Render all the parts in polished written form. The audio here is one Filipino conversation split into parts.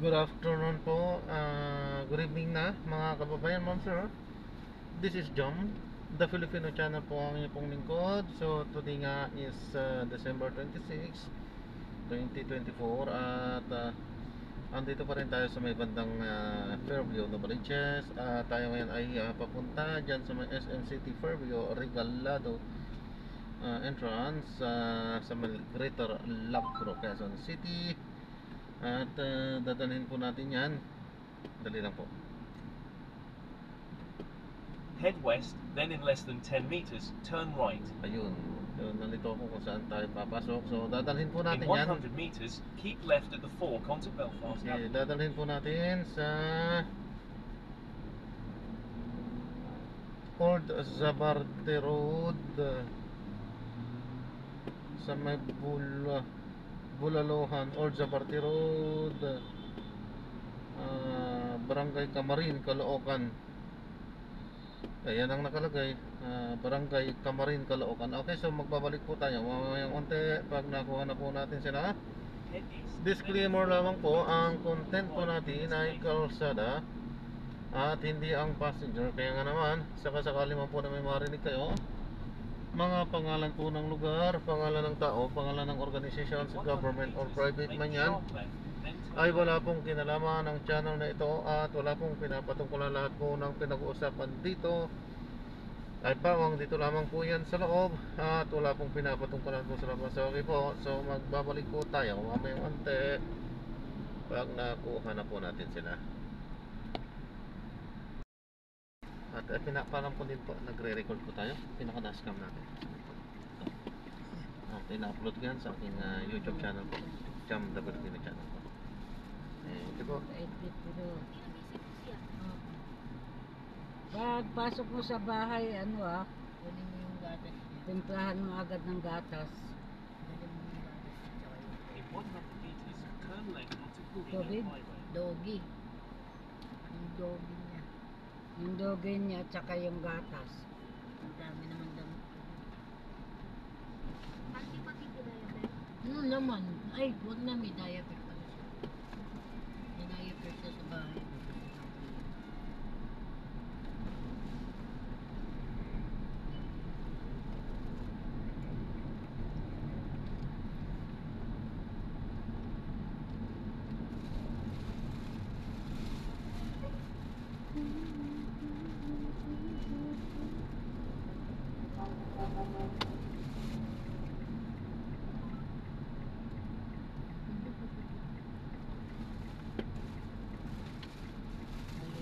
Good afternoon po, good evening na mga kababayan, ma'am sir. This is Jom, the Filipino channel po ang inyong pong lingkod. So today nga is December 26, 2024 at andito pa rin tayo sa may bandang Fairview, Novaliches. Tayo ngayon ay papunta dyan sa may SM City Fairview, Regalado entrance sa Greater Lacro, Quezon City. At dadalhin po natin yan. Dali lang po. Head west, then in less than 10 meters, turn right. Ayun. Nalito ako kung saan tayo papasok. So dadalhin po natin In yan. 100 meters, keep left at the fork onto Belfast Okay, Avenue. dadalhin po natin sa Old Zabarte Road, sa may Bulalohan, Old Zabarte Road, Barangay Camarin, Caloocan. Ayan ang nakalagay, Barangay Camarin, Caloocan. Okay, so magbabalik po tayo mamayang konti pag nakuha na po natin sila. Disclaimer lamang po, ang content po natin ay kalsada at hindi ang passenger. Kaya nga naman, sakasakali man po na may marinig kayo, mga pangalan po ng lugar, pangalan ng tao, pangalan ng organisasyon, government or private man yan, ay wala pong kinalaman ng channel na ito at wala pong pinapatungkulan. Lahat po ng pinag-uusapan dito ay pawang dito lamang po yan sa loob at wala pong pinapatungkulan po sa labas. So, okay po, so magbabalik po tayo mamayang ante pag nakuha na po natin sila. At pinapalam ko din po, nagre-record po tayo, pinaka-dashcam natin. Okay, na-upload ko yan sa aking YouTube channel po, Jam the Filipino channel po. Ito po. Pagpasok mo sa bahay, kunin mo yung gatas. Timplahan mo agad ng gatas. In 100 meters, turn left onto Tubig? Greenhill Highway. Dogi. Yung dogi niya. Yung dogi niya, tsaka yung gatas. Ang dami naman dami. Pati diaper. Ano naman? Ay, huwag na, may diaper pala siya. May diaper siya sa bahay.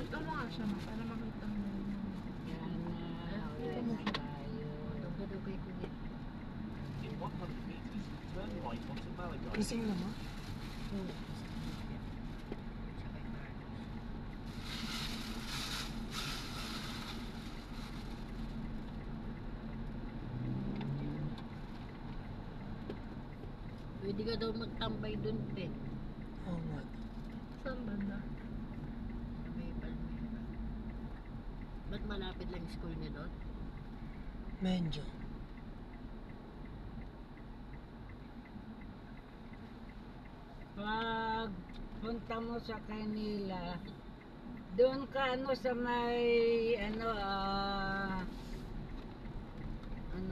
Ito mo nga siya, para makita mo. Yan na, ulit na tayo. Dugay ko yan. In 100 meters, turn right onto Malaga. Gising na mo? Pwede ka daw magtambay dun, Pen. Oo nga. Saan banda? May palmera. Ba't malapit lang yung school niya doon? Medyo. Pag punta mo sa Kanila, doon ka sa may ano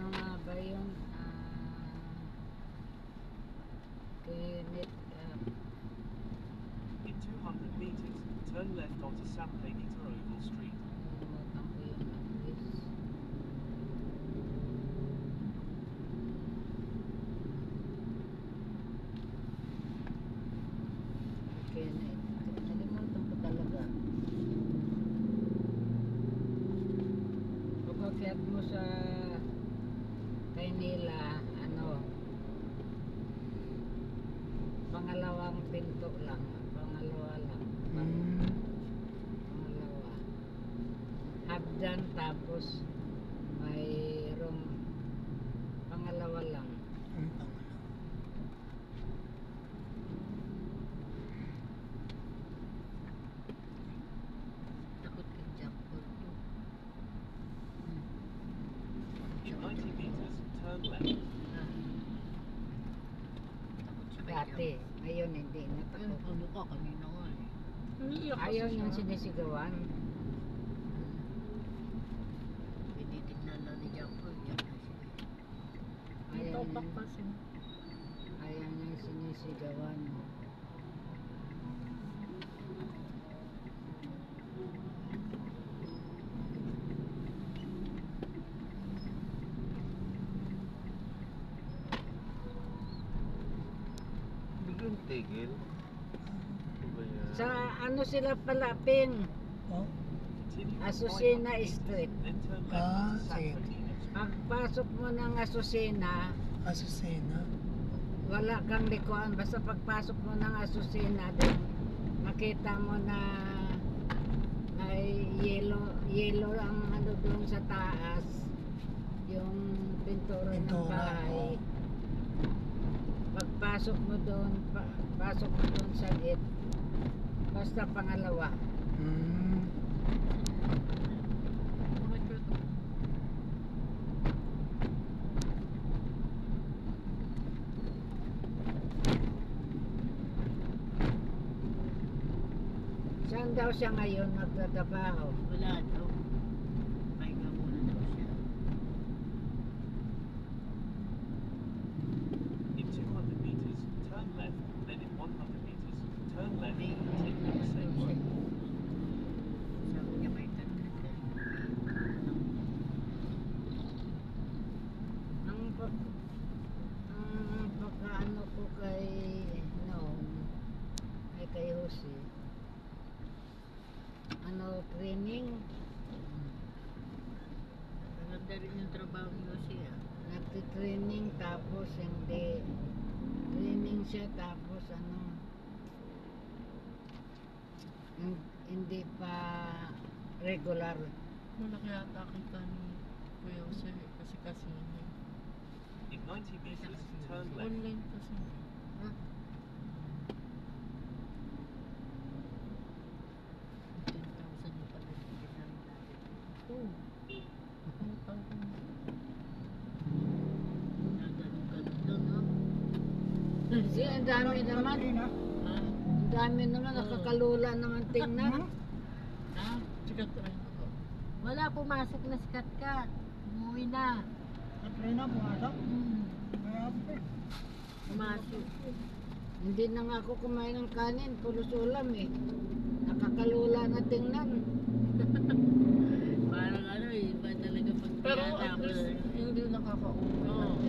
nga ba yun? Kenneth, In 200 meters, turn left onto San Pedro Oval Street. nakalimutan ko yung address. Kenneth, nakalimutan ko talaga. Pag-akyat mo sa Kaynila, pangalawang pinto lang, pangalawa lang, pangalawa. Hagdan, tapos mayroong pangalawa lang. Ang pangalawa. Takot ka dyan po. In 90 meters, turn left. Dati, ngayon hindi na Yung ano ka kanina nga eh. Umiiyak kasi Ayaw siya. niyang sinisigawan. Tinitignan na ni Jampol. Diyan na siya. Ayaw Topak niyang, kasi. ayaw niyang sinisigawan. Biglang tigil. Ano ba yan? Sa ano sila pala, Ping? Oh, Continue Asusena 500 meters, Street. then turn left Ah, onto San sige. Ferdinand Street. Pagpasok mo ng Asusena, Asusena. wala kang likuan. Basta pagpasok mo ng Asusena, then makita mo na may yellow ang ano doon sa taas. Yung pintura ng Pintura, bahay. oo. Pagpasok mo doon, pasok mo doon sa gate. Basta pangalawa. Hmm. Bakit ko ito? Saan daw siya ngayon magtatrabaho? Wala daw. Pahinga muna daw siya. In 200 meters, turn left, then in 100 meters, turn left, continue the same road. Sabi niya may tagdagan. Ang pagkaano ko kay noon ay kay Jose. Ano, training? Maganda rin yung trabaho ni Jose ah. Nagtitraining tapos hindi. Training siya tapos ano, hindi pa regular. Malaki ata kita ni Kuya Jose kasi niya. In 90 meters, turn left. Online kasi. Ha? 10,000 yung pala namin dati. Oh. Ang tawag. Nagano-gano doon, no? Kasi ang dami naman. Ha? Ang dami naman, nakakalula naman tingnan. Ha? Sikat rin ako. Wala, pumasok na si Katkat. Umuwi na. Katrina, pumasok? Kaya po. Pumasok. Hindi na nga ako kumain ng kanin, pulos ulam eh. Nakakalula na tingnan. Parang ano eh, iba talaga pag Pero at least hindi nakakaumay. Oo.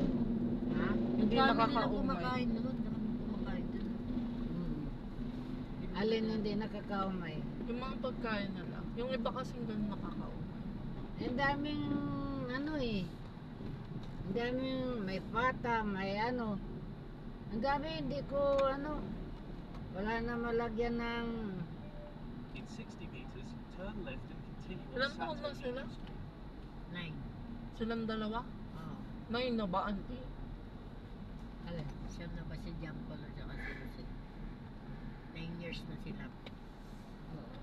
Ha? Hindi Dami nakakaumay. nilang kumakain doon. Dami kumakain doon. Alin hindi nakakaumay? Yung mga pagkain na lang. Yung iba kasing ganun nakakaumay. Ang daming ano eh. Ang daming may pata, may ano. Ang dami hindi ko ano. Wala na malagyan ng In 60 meters, turn left and continue on Ilan San taon na sila? Ferdinand Street. 9. Silang dalawa? Oo. 9 na ba, auntie? Alin? Siya na ba si Jampol at saka si Jose? 9 years na sila. Oo.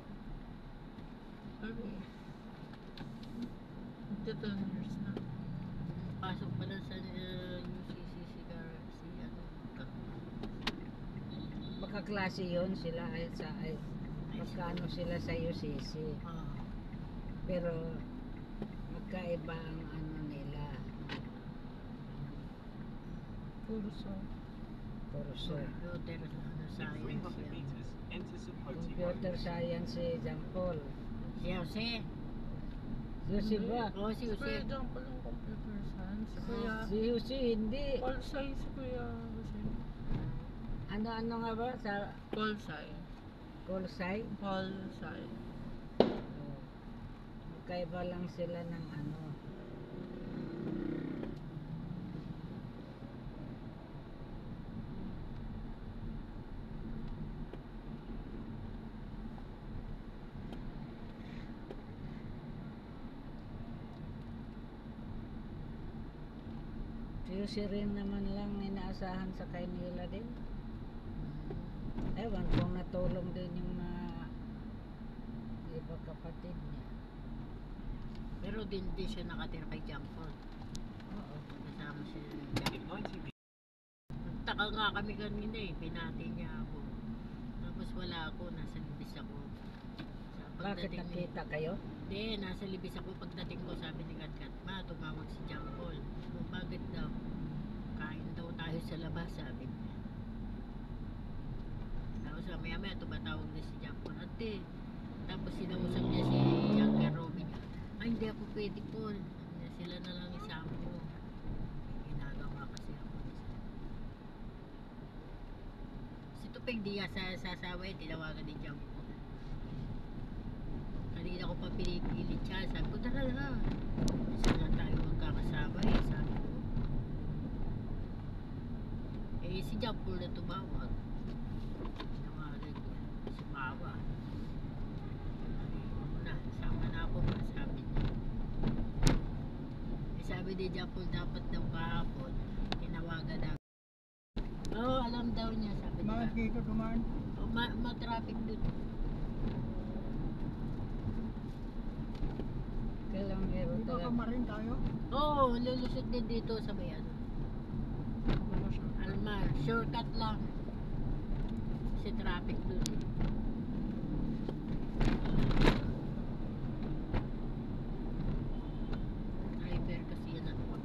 Pero, magti 10 years na. Pasok pa lang sa UCC si ano. Magkaklase yun sila ay sa ay magkano sila sa UCC. Pero magkaiba ang ano nila. Kurso. Kurso. Computer ano, In science 300 yan. meters, enter Sapoti Computer Road. science si Jean Paul. Si Jose. Jose ba? Oo, si Si Kuya Jose. John palang computer science. Si Kuya, Si Jose hindi. Polsai si Kuya Jose. Ano nga ba sa Polsai. Colsay? Polsai. Magkaiba lang sila ng ano. Si rin naman lang inaasahan sa Kaynila din. Ewan kung natulong din yung mga iba kapatid niya. Pero din siya nakatira kay Jampol. Oo. Kasama siya. In 90 meters, Nagtaka nga kami kanina eh. Pinati niya ako. Bakit pagdating nakita kayo? Hindi, nasa libis ako pagdating ko, sabi ni Katkat, ma, tumawag si John Paul. So, bakit daw? Kain daw tayo sa labas, sabi niya. Tapos maya-maya tumatawag na si John Paul. Ate, tapos sinausap niya si Younger Robin. Ay, hindi ako pwede po. Sabi niya, sila na lang isama ko. Ginagawa kasi ako. Si Tupeng Diaz sa sasaway, tinawagan ni John Paul. Kanina ko pa pinipilit siya. Sabi ko, tara na. Isa na tayo magkakasama eh. Sabi ko. Eh, si John Paul na tumawag. Tinawagan ko. Si Mawa. Sabi ko na, sama na ako. Sabi niya. Eh, sabi ni John Paul, dapat daw kahapon. Tinawagan na. Oo, alam daw niya. Sabi niya. Bakit dito dumaan? Oh, ma-traffic doon. Kailang meron Dito talaga. kamarin tayo. Oo, lulusot din dito sa bayan. Almar, shortcut lang. Kasi traffic doon eh. Driver kasi yan ano pa.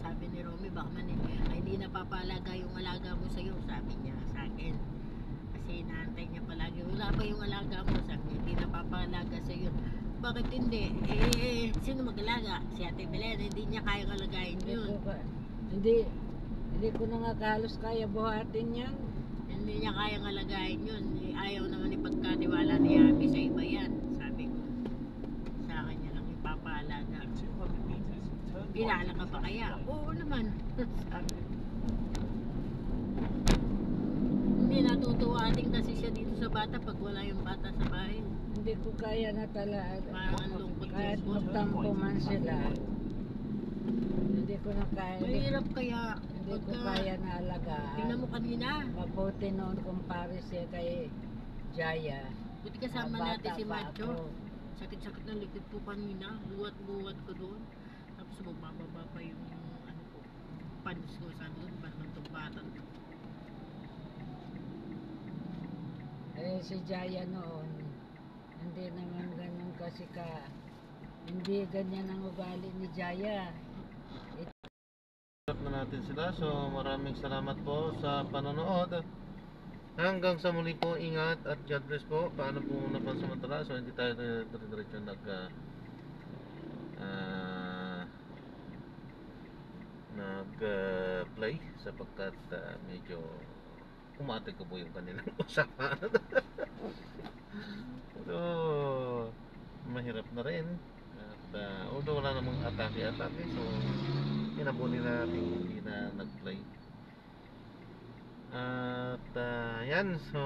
Sabi ni Romy, baka man ay hindi napapalaga yung alaga mo sa'yo. Sabi niya sa akin. Kasi inaantay niya palagi. Wala pa yung alaga mo. Sabi niya, hindi napapalaga sa'yo. Bakit hindi? Eh, sino mag-alaga? Si Ate Belen, hindi niya kayang alagayin Hindi yun. ko hindi ko na nga halos kaya buhatin yan. Hindi niya kayang alagayin yun. Eh, ayaw naman ipagkatiwala ni Abby sa iba yan. Sabi ko, sa akin niya lang ipapaalaga. In 200 meters, turn Kilala right ka into pa kaya? traffic light. Oo naman. Sabi ko. Hindi, natutuwa din kasi siya dito sa bata pag wala yung bata sa bahay. Hindi ko kaya na talaga. Parang ang lungkot Kahit yun. magtampo man sila. Hindi ko na kaya. Mahirap kaya. Hindi ko kaya na alagaan. Tingnan mo kanina. Mabuti noon kumpare siya kay Jaya. Buti kasama Bata natin si pa Macho. ako. Sakit-sakit ng likod ko kanina. Buwat-buwat ko doon. Tapos bumababa pa yung ano ko. Panis ko sa doon. Parang tumpatan. Eh si Jaya noon, hindi naman ganun kasi hindi ganyan ang ugali ni Jaya. Sarap na natin sila. So maraming salamat po sa panonood. Hanggang sa muli po, ingat at God bless po. Paano po muna pansamantala? So hindi tayo diretso nag-play sapagkat medyo umate ko po yung kanilang usapan. So mahirap na rin. At although wala namang atake-atake, so inabunin na natin hindi na nag-play. At yan, so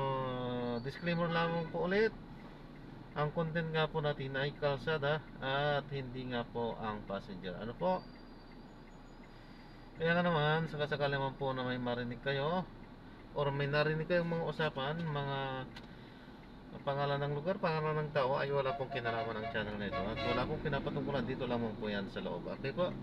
disclaimer lamang po ulit. Ang content nga po natin ay kalsada at hindi nga po ang passenger. Ano po? Kaya nga naman, sakasakali naman po na may marinig kayo or may narinig kayong mga usapan, mga pangalan ng lugar, pangalan ng tao, ay wala pong kinalaman ng channel na ito at wala pong pinapatungkulan. Dito lamang po yan sa loob. Okay po?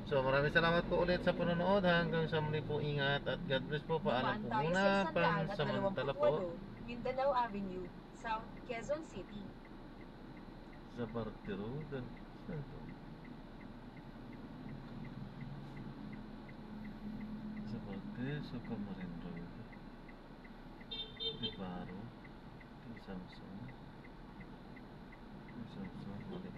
So maraming salamat po ulit sa panonood. Hanggang sa muli po, ingat at God bless po. Paalam po muna, pansamantala po. Mindanao Avenue, South Quezon City. Sa Barte Road. Saan to? Sa Barte, sa Camarin Road. Di Paro. Di Samsung. Di Samsung, mali.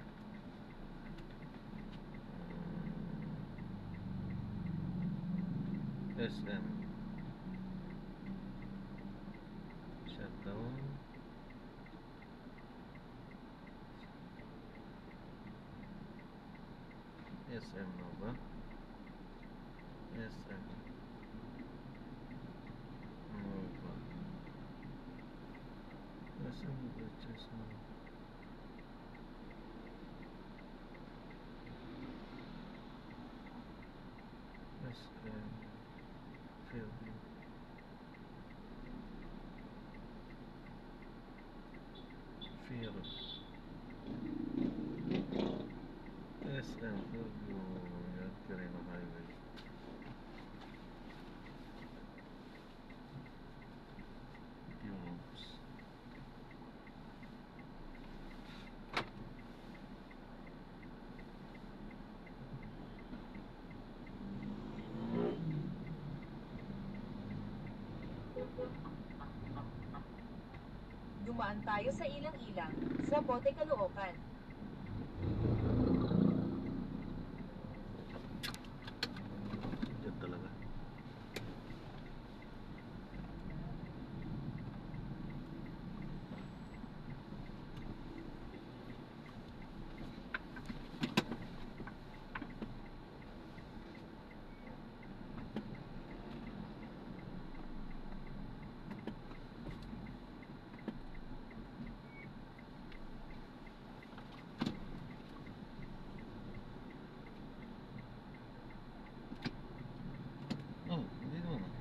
SM. Shutdown. SM na ba? SM. Ano ba? SM Bridges na. SM. Fairview. Fair. SM Fairview. Yan, Quirino Highway. Fumes. Dumaan tayo sa ilang-ilang sa Bote Caloocan. Yan talaga. Oh, hindi naman ah.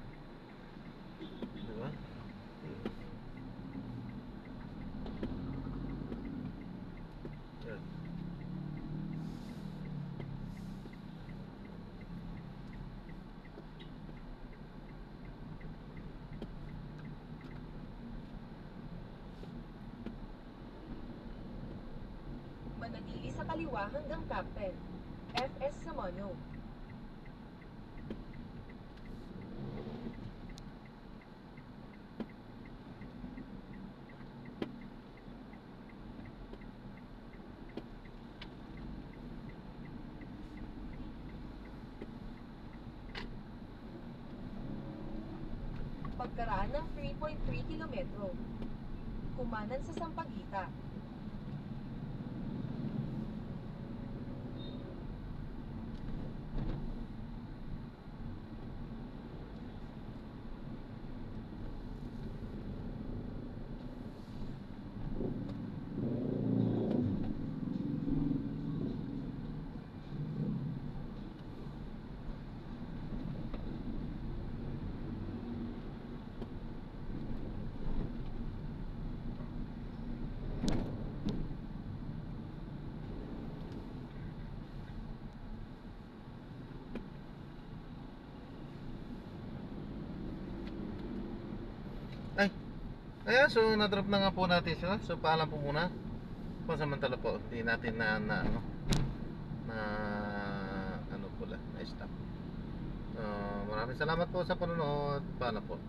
Diba? Yan. Manatili sa kaliwa hanggang Captain. FS Samono. Pagkaraan ng 3.3 kilometro. Kumanan sa Sampaguita. Ay, ayan, so na-drop na nga po natin sila. So paalam po muna. Pansamantala po, hindi natin na ano pala, na stop. Maraming salamat po sa panonood. Paalam po.